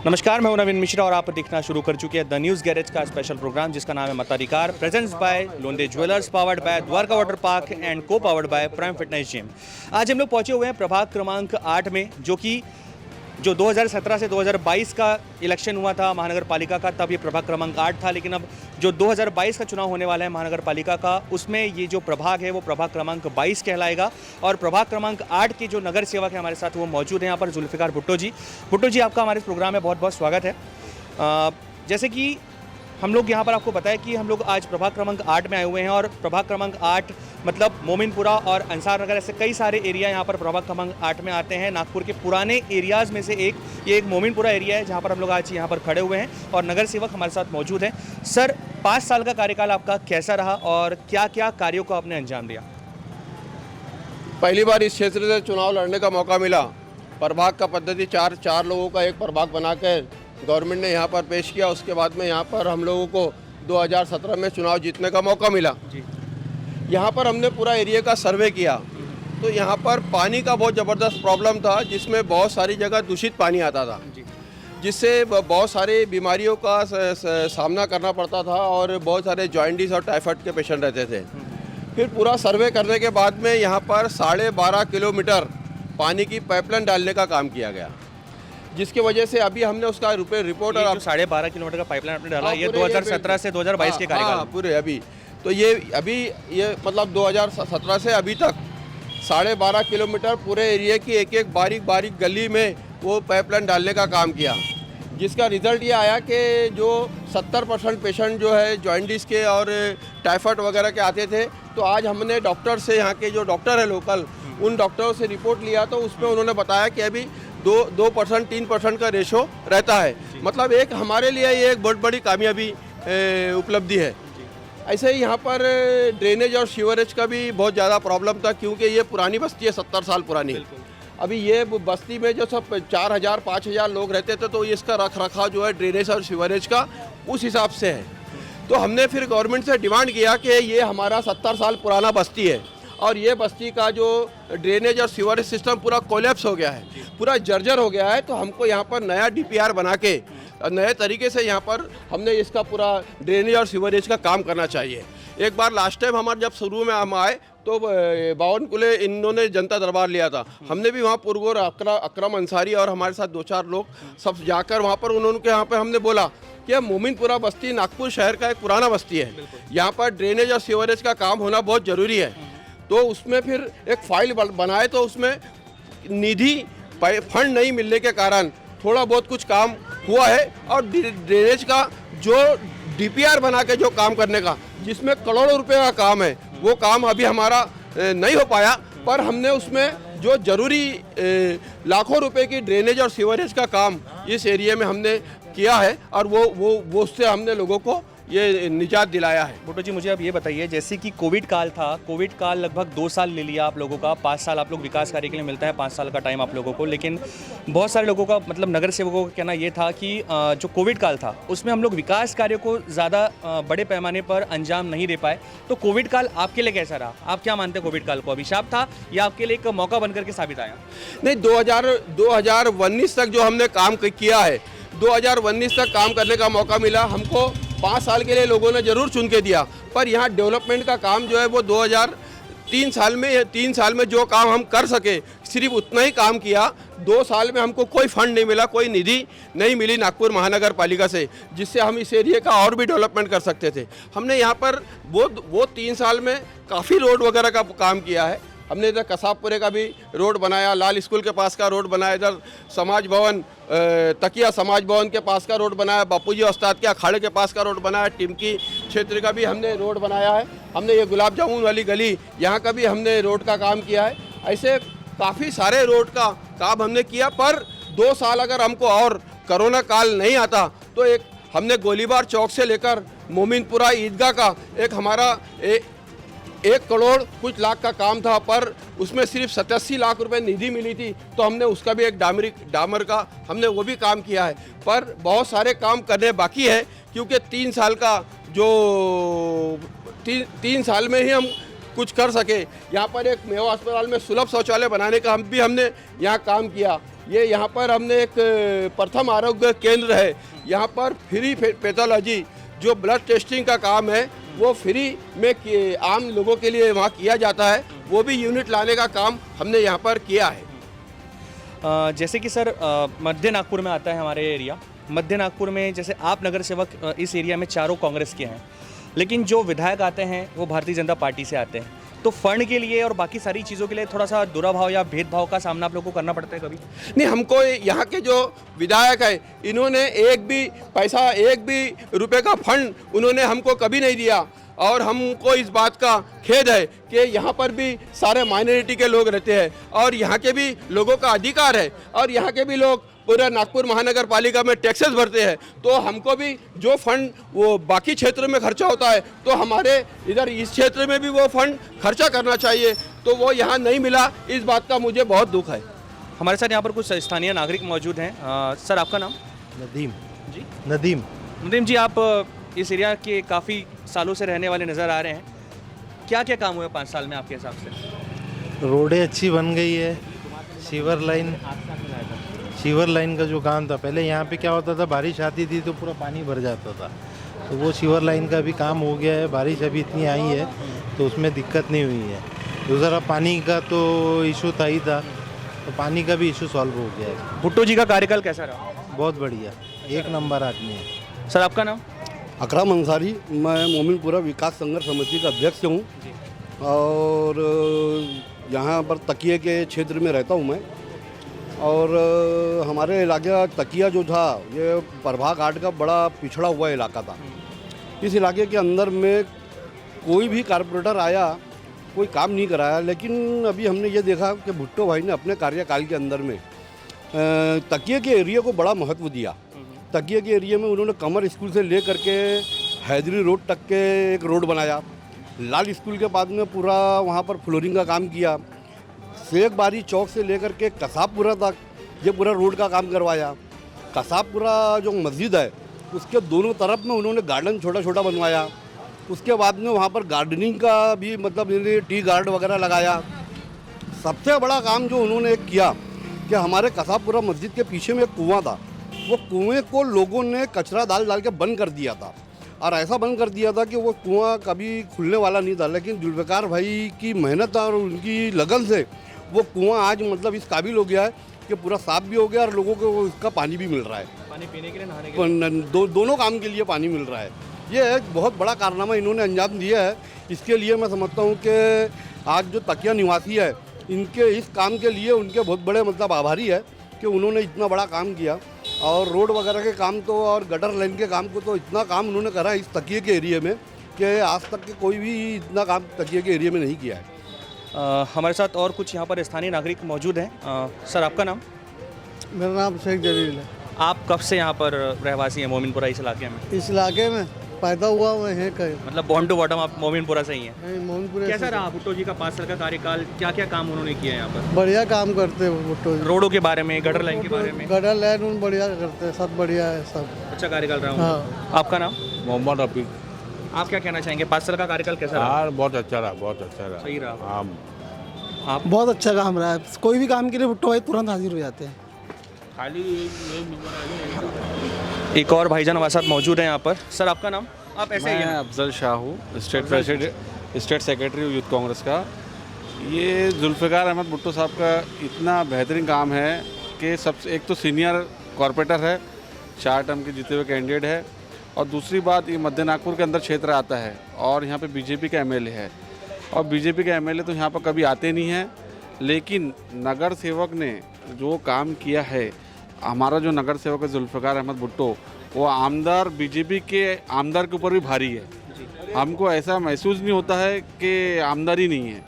नमस्कार, मैं हूं नवीन मिश्रा और आप देखना शुरू कर चुके हैं द न्यूज़ गैरेज का स्पेशल प्रोग्राम जिसका नाम है Matadhikar, presents by Londe jewellers, powered by Dwarka water park and co powered by prime fitness gym. आज हम लोग पहुंचे हुए हैं प्रभाग क्रमांक 8 में, जो 2017 से 2022 का इलेक्शन हुआ था महानगर पालिका का, तब ये प्रभाग क्रमांक 8 था। लेकिन अब जो 2022 का चुनाव होने वाला है महानगर पालिका का, उसमें ये जो प्रभाग है वो प्रभाग क्रमांक 22 कहलाएगा। और प्रभाग क्रमांक 8 के जो नगर सेवक है हमारे साथ वो मौजूद हैं यहाँ पर, जुल्फिकार भुट्टो जी। भुट्टो जी, आपका हमारे इस प्रोग्राम में बहुत बहुत स्वागत है। जैसे कि हम लोग यहाँ पर आपको बताया कि हम लोग आज प्रभाग क्रमांक 8 में आए हुए हैं, और प्रभाग क्रमांक 8 मतलब मोमिनपुरा और अंसार नगर, ऐसे कई सारे एरिया यहाँ पर प्रभाग क्रमांक 8 में आते हैं। नागपुर के पुराने एरियाज़ में से ये एक मोमिनपुरा एरिया है जहाँ पर हम लोग आज यहाँ पर खड़े हुए हैं और नगर सेवक हमारे साथ मौजूद हैं। सर, 5 साल का कार्यकाल आपका कैसा रहा और क्या क्या कार्यों को आपने अंजाम दिया? पहली बार इस क्षेत्र से चुनाव लड़ने का मौका मिला। प्रभाग का पद्धति चार लोगों का एक प्रभाग बनाकर गवर्नमेंट ने यहाँ पर पेश किया। उसके बाद में यहाँ पर हम लोगों को 2017 में चुनाव जीतने का मौका मिला जी। यहाँ पर हमने पूरा एरिया का सर्वे किया तो यहाँ पर पानी का बहुत ज़बरदस्त प्रॉब्लम था, जिसमें बहुत सारी जगह दूषित पानी आता था, जिससे बहुत सारी बीमारियों का सामना करना पड़ता था और बहुत सारे जॉइंटिस और टाइफाइड के पेशेंट रहते थे। फिर पूरा सर्वे करने के बाद में यहाँ पर 12.5 किलोमीटर पानी की पाइपलाइन डालने का काम किया गया, जिसकी वजह से अभी हमने उसका रिपोर्ट और 12.5 किलोमीटर का पाइपलाइन आपने डाला, ये 2017 से 2022 के कार्यकाल पूरे अभी तो ये मतलब 2017 से अभी तक 12.5 किलोमीटर पूरे एरिया की एक बारीक बारीक गली में वो पाइपलाइन डालने का काम किया, जिसका रिजल्ट ये आया कि जो 70% पेशेंट जो है जॉइंटिस के और टाइफाइड वगैरह के आते थे, तो आज हमने डॉक्टर से, यहाँ के जो डॉक्टर है लोकल, उन डॉक्टरों से रिपोर्ट लिया तो उसमें उन्होंने बताया कि अभी 2% 3% का रेशो रहता है। मतलब एक हमारे लिए ये एक बहुत बड़ी कामयाबी उपलब्धि है। ऐसे ही यहाँ पर ड्रेनेज और सीवरेज का भी बहुत ज़्यादा प्रॉब्लम था, क्योंकि ये पुरानी बस्ती है, 70 साल पुरानी। अभी ये बस्ती में जो सब 4,000-5,000 लोग रहते थे, तो इसका रख रखाव जो है ड्रेनेज और सीवरेज का उस हिसाब से है। तो हमने फिर गवर्नमेंट से डिमांड किया कि ये हमारा 70 साल पुराना बस्ती है और ये बस्ती का जो ड्रेनेज और सीवरेज सिस्टम पूरा कोलैप्स हो गया है, पूरा जर्जर हो गया है, तो हमको यहाँ पर नया DPR बना के नए तरीके से यहाँ पर हमने इसका पूरा ड्रेनेज और सीवरेज का काम करना चाहिए। एक बार लास्ट टाइम हमारे जब शुरू में हम आए तो बावनकुले इन्होंने जनता दरबार लिया था, हमने भी वहाँ पुरगोर अकरम अंसारी और हमारे साथ 2-4 लोग सब जाकर वहाँ पर उन्होंने यहाँ पर हमने बोला कि मोमिनपुरा बस्ती नागपुर शहर का एक पुराना बस्ती है, यहाँ पर ड्रेनेज और सीवरेज का काम होना बहुत ज़रूरी है। तो उसमें फिर एक फाइल बनाए, तो उसमें निधि फंड नहीं मिलने के कारण थोड़ा बहुत कुछ काम हुआ है, और ड्रेनेज का जो DPR बना के जो काम करने का, जिसमें करोड़ों रुपए का काम है, वो काम अभी हमारा नहीं हो पाया। पर हमने उसमें जो जरूरी लाखों रुपए की ड्रेनेज और सीवरेज का काम इस एरिया में हमने किया है, और वो उससे हमने लोगों को ये निजात दिलाया है। भुट्टो जी, मुझे अब ये बताइए, जैसे कि कोविड काल था, कोविड काल लगभग 2 साल ले लिया आप लोगों का, 5 साल आप लोग विकास कार्य के लिए मिलता है, 5 साल का टाइम आप लोगों को, लेकिन बहुत सारे लोगों का, मतलब नगर सेवकों का कहना ये था कि जो कोविड काल था उसमें हम लोग विकास कार्यों को ज़्यादा बड़े पैमाने पर अंजाम नहीं दे पाए। तो कोविड काल आपके लिए कैसा रहा? आप क्या मानते हैं, कोविड काल को अभिशाप था या आपके लिए एक मौका बनकर के साबित आया? नहीं, 2019 तक जो हमने काम किया है, 2019 तक काम करने का मौका मिला हमको। 5 साल के लिए लोगों ने ज़रूर चुन के दिया, पर यहाँ डेवलपमेंट का काम जो है वो 3 साल में जो काम हम कर सके सिर्फ उतना ही काम किया। 2 साल में हमको कोई फंड नहीं मिला, कोई निधि नहीं मिली नागपुर महानगर पालिका से, जिससे हम इस एरिया का और भी डेवलपमेंट कर सकते थे। हमने यहाँ पर वो 3 साल में काफ़ी रोड वगैरह का काम किया है। हमने इधर कसाबपुरे का भी रोड बनाया, लाल स्कूल के पास का रोड बनाया, इधर समाज भवन तकिया समाज भवन के पास का रोड बनाया, बापूजी उस्ताद के अखाड़े के पास का रोड बनाया, टिमकी क्षेत्र का भी हमने रोड बनाया है। हमने ये गुलाब जामुन वाली गली, यहाँ का भी हमने रोड का काम किया है। ऐसे काफ़ी सारे रोड का काम हमने किया। पर 2 साल अगर हमको और कोरोना काल नहीं आता तो एक हमने गोलीबार चौक से लेकर मोमिनपुरा ईदगाह का एक हमारा 1 करोड़ कुछ लाख का काम था, पर उसमें सिर्फ 87 लाख रुपए निधि मिली थी, तो हमने उसका भी एक डामर का हमने वो भी काम किया है। पर बहुत सारे काम करने बाकी है, क्योंकि 3 साल का जो 3 साल में ही हम कुछ कर सके। यहाँ पर एक मेवा अस्पताल में सुलभ शौचालय बनाने का हमने यहाँ काम किया। ये यहाँ पर हमने एक प्रथम आरोग्य केंद्र है, यहाँ पर फ्री पैथोलॉजी जो ब्लड टेस्टिंग का काम है वो फ्री में आम लोगों के लिए वहाँ किया जाता है, वो भी यूनिट लाने का काम हमने यहाँ पर किया है। जैसे कि सर मध्य नागपुर में आता है हमारे एरिया, मध्य नागपुर में जैसे आप नगर सेवक इस एरिया में चारों कांग्रेस के हैं, लेकिन जो विधायक आते हैं वो भारतीय जनता पार्टी से आते हैं, तो फंड के लिए और बाकी सारी चीज़ों के लिए थोड़ा सा दुराभाव या भेदभाव का सामना आप लोगों को करना पड़ता है कभी? नहीं, हमको यहाँ के जो विधायक है इन्होंने एक भी पैसा, एक भी रुपए का फंड उन्होंने हमको कभी नहीं दिया, और हमको इस बात का खेद है कि यहाँ पर भी सारे माइनॉरिटी के लोग रहते हैं और यहाँ के भी लोगों का अधिकार है, और यहाँ के भी लोग पूरा नागपुर महानगर पालिका में टैक्सेस भरते हैं, तो हमको भी जो फंड वो बाकी क्षेत्र में खर्चा होता है तो हमारे इधर इस क्षेत्र में भी वो फंड खर्चा करना चाहिए, तो वो यहाँ नहीं मिला, इस बात का मुझे बहुत दुख है। हमारे साथ यहाँ पर कुछ स्थानीय नागरिक मौजूद हैं। सर आपका नाम? नदीम जी नदीम नदीम जी, आप इस एरिया के काफ़ी सालों से रहने वाले नज़र आ रहे हैं, क्या क्या काम हुए 5 साल में आपके हिसाब से? रोडें अच्छी बन गई है, सीवर लाइन का जो काम था पहले यहाँ पे क्या होता था, बारिश आती थी तो पूरा पानी भर जाता था, तो वो सीवर लाइन का भी काम हो गया है। बारिश अभी इतनी आई है तो उसमें दिक्कत नहीं हुई है। दूसरा पानी का तो इशू था ही था, तो पानी का भी इशू सॉल्व हो गया है। भुट्टो जी का कार्यकाल कैसा रहा? बहुत बढ़िया, एक नंबर आदमी है। सर आपका नाम? अकरम अंसारी, मैं मोमिनपुरा विकास संघर्ष समिति का अध्यक्ष हूँ और यहाँ पर तकिए के क्षेत्र में रहता हूँ मैं। और हमारे इलाके का तकिया जो था ये प्रभा घाट का बड़ा पिछड़ा हुआ इलाका था। इस इलाके के अंदर में कोई भी कारपोरेटर आया, कोई काम नहीं कराया, लेकिन अभी हमने ये देखा कि भुट्टो भाई ने अपने कार्यकाल के अंदर में तकिए के एरिया को बड़ा महत्व दिया। तकिए के एरिया में उन्होंने कमर स्कूल से ले करके हैदरी रोड तक के एक रोड बनाया। लाल स्कूल के बाद में पूरा वहाँ पर फ्लोरिंग का काम किया। शेख बारी चौक से लेकर के कसाबपुरा तक ये पूरा रोड का काम करवाया। कसाबपुरा जो मस्जिद है उसके दोनों तरफ में उन्होंने गार्डन छोटा छोटा बनवाया। उसके बाद में वहाँ पर गार्डनिंग का भी मतलब टी गार्ड वगैरह लगाया। सबसे बड़ा काम जो उन्होंने किया कि हमारे कसाबपुरा मस्जिद के पीछे में एक कुआं था, वो कुएं को लोगों ने कचरा डाल डाल के बंद कर दिया था, और ऐसा बंद कर दिया था कि वो कुआं कभी खुलने वाला नहीं था। लेकिन जुल्फ़िकार भाई की मेहनत और उनकी लगन से वो कुआं आज मतलब इस काबिल हो गया है कि पूरा साफ भी हो गया और लोगों को इसका पानी भी मिल रहा है। पानी पीने के लिए, नहाने के लिए, दोनों काम के लिए पानी मिल रहा है। ये एक बहुत बड़ा कारनामा इन्होंने अंजाम दिया है। इसके लिए मैं समझता हूँ कि आज जो तकिया निवासी है इनके इस काम के लिए उनके बहुत बड़े मतलब आभारी है कि उन्होंने इतना बड़ा काम किया। और रोड वगैरह के काम तो और गटर लाइन के काम को तो इतना काम उन्होंने करा इस तकिए के एरिया में कि आज तक के कोई भी इतना काम तकिए के एरिया में नहीं किया है। हमारे साथ और कुछ यहाँ पर स्थानीय नागरिक मौजूद हैं। सर आपका नाम? मेरा नाम शेख जलील है। आप कब से यहाँ पर रहवासी हैं मोमिनपुरा इस इलाके में? इस इलाके में पैदा हुआ मैं है कहीं, मतलब बॉर्न टू बॉटम आप मोमिनपुरा से ही हैं? मोहनपुर। कैसा रहा भुट्टो जी का 5 साल का कार्यकाल? क्या क्या काम उन्होंने किया यहाँ पर? बढ़िया काम करते हैं भुट्टो जी। रोडों के बारे में, गटर लाइन के बारे में? गटर लाइन उन बढ़िया करते हैं, सब बढ़िया है, सब अच्छा कार्यकाल रहा हाँ। हूँ। आपका नाम? मोहम्मद रफीक। आप क्या कहना चाहेंगे? 5 साल का कार्यकाल कैसा रहा? यार बहुत अच्छा रहा, बहुत अच्छा रहा। सही रहा। हाँ, आप? बहुत अच्छा काम रहा है। कोई भी काम के लिए भुट्टो भाई तुरंत हाजिर हो जाते हैं। एक और भाईजान हमारे साथ मौजूद हैं यहाँ पर। सर आपका नाम? आप ऐसे ही मैं हैं? अफजल शाह हूँ, state president, state secretary youth Congress का। ये जुल्फ़िकार अहमद भुट्टो साहब का इतना बेहतरीन काम है कि सबसे एक तो सीनियर कॉरपोरेटर है, 4 टर्म के जीते हुए कैंडिडेट है, और दूसरी बात ये मध्य नागपुर के अंदर क्षेत्र आता है और यहाँ पे बीजेपी का एमएलए है, और बीजेपी का एमएलए तो यहाँ पर कभी आते नहीं हैं, लेकिन नगर सेवक ने जो काम किया है, हमारा जो नगर सेवक है जुल्फ़िकार अहमद भुट्टो, वो आमदार बीजेपी के आमदार के ऊपर भी भारी है। हमको ऐसा महसूस नहीं होता है कि आमदारी नहीं है,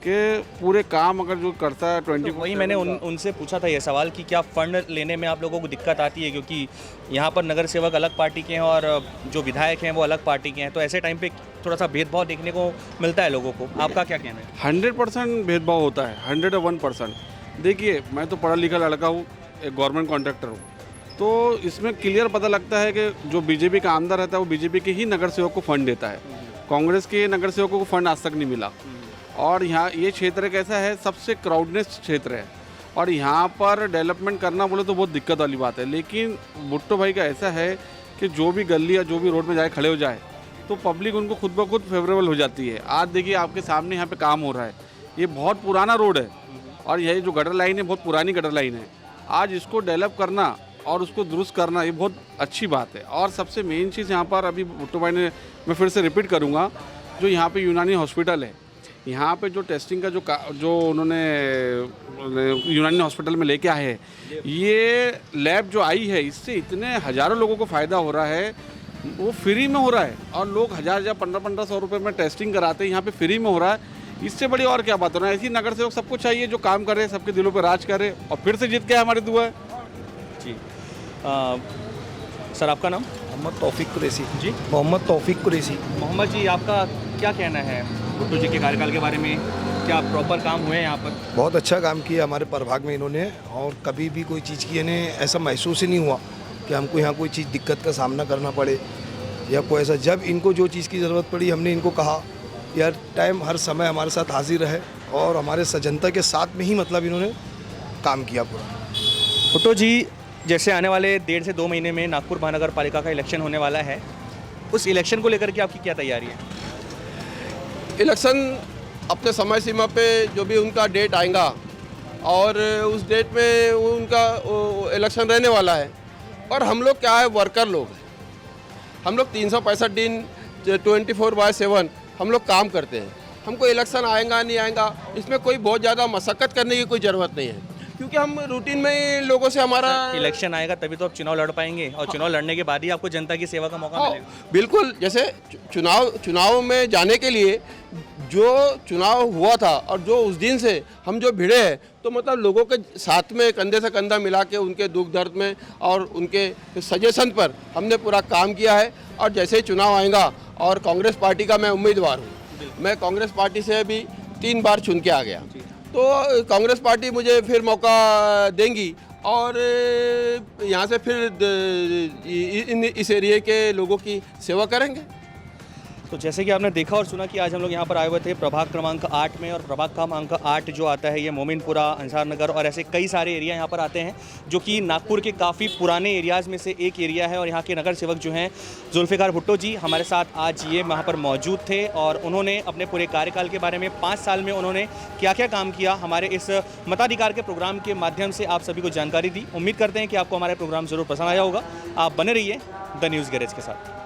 कि पूरे काम अगर जो करता है 24। वही मैंने उनसे पूछा था ये सवाल कि क्या फंड लेने में आप लोगों को दिक्कत आती है, क्योंकि यहाँ पर नगर सेवक अलग पार्टी के हैं और जो विधायक हैं वो अलग पार्टी के हैं, तो ऐसे टाइम पे थोड़ा सा भेदभाव देखने को मिलता है लोगों को। आपका क्या कहना है? 100% भेदभाव होता है, 101%। देखिए, मैं तो पढ़ा लिखा लड़का हूँ, एक गवर्नमेंट कॉन्ट्रैक्टर हूँ, तो इसमें क्लियर पता लगता है कि जो बीजेपी का आमदार रहता है वो बीजेपी के ही नगर सेवक को फंड देता है। कांग्रेस के नगर सेवकों को फंड आज तक नहीं मिला। और यहाँ ये क्षेत्र कैसा है, सबसे क्राउडनेस क्षेत्र है, और यहाँ पर डेवलपमेंट करना बोले तो बहुत दिक्कत वाली बात है। लेकिन भुट्टो भाई का ऐसा है कि जो भी गली या जो भी रोड में जाए खड़े हो जाए तो पब्लिक उनको खुद ब खुद फेवरेबल हो जाती है। आज देखिए आपके सामने यहाँ पे काम हो रहा है, ये बहुत पुराना रोड है और यह जो गटर लाइन है बहुत पुरानी गटर लाइन है। आज इसको डेवलप करना और उसको दुरुस्त करना ये बहुत अच्छी बात है। और सबसे मेन चीज़ यहाँ पर अभी भुट्टो भाई ने, मैं फिर से रिपीट करूँगा, जो यहाँ पे यूनानी हॉस्पिटल है, यहाँ पे जो टेस्टिंग का जो उन्होंने यूनानी हॉस्पिटल में लेके आए हैं, ये लैब जो आई है इससे इतने हज़ारों लोगों को फ़ायदा हो रहा है, वो फ्री में हो रहा है। और लोग 1000 1500 रुपये में टेस्टिंग कराते हैं, यहाँ पे फ्री में हो रहा है। इससे बड़ी और क्या बात हो रहा है। ऐसी नगर सेवक सबको चाहिए जो काम करे, सबके दिलों पर राज करे और फिर से जीत के हमारी दुआ है जी। सर आपका नाम? मोहम्मद तौफीक कुरैशी। जी मोहम्मद तौफीक कुरैशी। मोहम्मद जी, आपका क्या कहना है भुट्टो जी के कार्यकाल के बारे में? क्या प्रॉपर काम हुए हैं यहाँ पर? बहुत अच्छा काम किया हमारे प्रभाग में इन्होंने, और कभी भी कोई चीज़ की इन्हें ऐसा महसूस ही नहीं हुआ कि हमको यहाँ कोई चीज़ दिक्कत का सामना करना पड़े या कोई ऐसा। जब इनको जो चीज़ की ज़रूरत पड़ी हमने इनको कहा यार टाइम हर समय हमारे साथ हाजिर रहे, और हमारे जनता के साथ में ही मतलब इन्होंने काम किया पूरा। भुट्टो जी, जैसे आने वाले 1.5 से 2 महीने में नागपुर महानगर पालिका का इलेक्शन होने वाला है, उस इलेक्शन को लेकर के आपकी क्या तैयारी है? इलेक्शन अपने समय सीमा पे जो भी उनका डेट आएगा और उस डेट में उनका इलेक्शन रहने वाला है। और हम लोग क्या है, वर्कर लोग हैं। हम लोग 365 दिन 24/7 हम लोग काम करते हैं। हमको इलेक्शन आएगा नहीं आएगा इसमें कोई बहुत ज़्यादा मशक्क़त करने की कोई ज़रूरत नहीं है, क्योंकि हम रूटीन में लोगों से हमारा इलेक्शन आएगा तभी तो आप चुनाव लड़ पाएंगे, और चुनाव लड़ने के बाद ही आपको जनता की सेवा का मौका मिलेगा। बिल्कुल, जैसे चुनाव में जाने के लिए जो चुनाव हुआ था और जो उस दिन से हम जो भिड़े हैं, तो मतलब लोगों के साथ में कंधे से कंधा मिला के उनके दुख दर्द में और उनके सजेशन पर हमने पूरा काम किया है। और जैसे ही चुनाव आएगा, और कांग्रेस पार्टी का मैं उम्मीदवार हूँ, मैं कांग्रेस पार्टी से अभी 3 बार चुन के आ गया, तो कांग्रेस पार्टी मुझे फिर मौका देंगी और यहाँ से फिर इस एरिया के लोगों की सेवा करेंगे। तो जैसे कि आपने देखा और सुना कि आज हम लोग यहाँ पर आए हुए थे प्रभाग क्रमांक 8 में, और प्रभाग क्रमांक 8 जो आता है ये मोमिनपुरा, अंसार नगर और ऐसे कई सारे एरिया यहाँ पर आते हैं, जो कि नागपुर के काफ़ी पुराने एरियाज़ में से एक एरिया है। और यहाँ के नगर सेवक जो हैं जुल्फ़िकार भुट्टो जी हमारे साथ आज ये वहाँ पर मौजूद थे, और उन्होंने अपने पूरे कार्यकाल के बारे में 5 साल में उन्होंने क्या क्या काम किया हमारे इस मताधिकार के प्रोग्राम के माध्यम से आप सभी को जानकारी दी। उम्मीद करते हैं कि आपको हमारा प्रोग्राम ज़रूर पसंद आया होगा। आप बने रहिए द न्यूज़ गैरेज के साथ।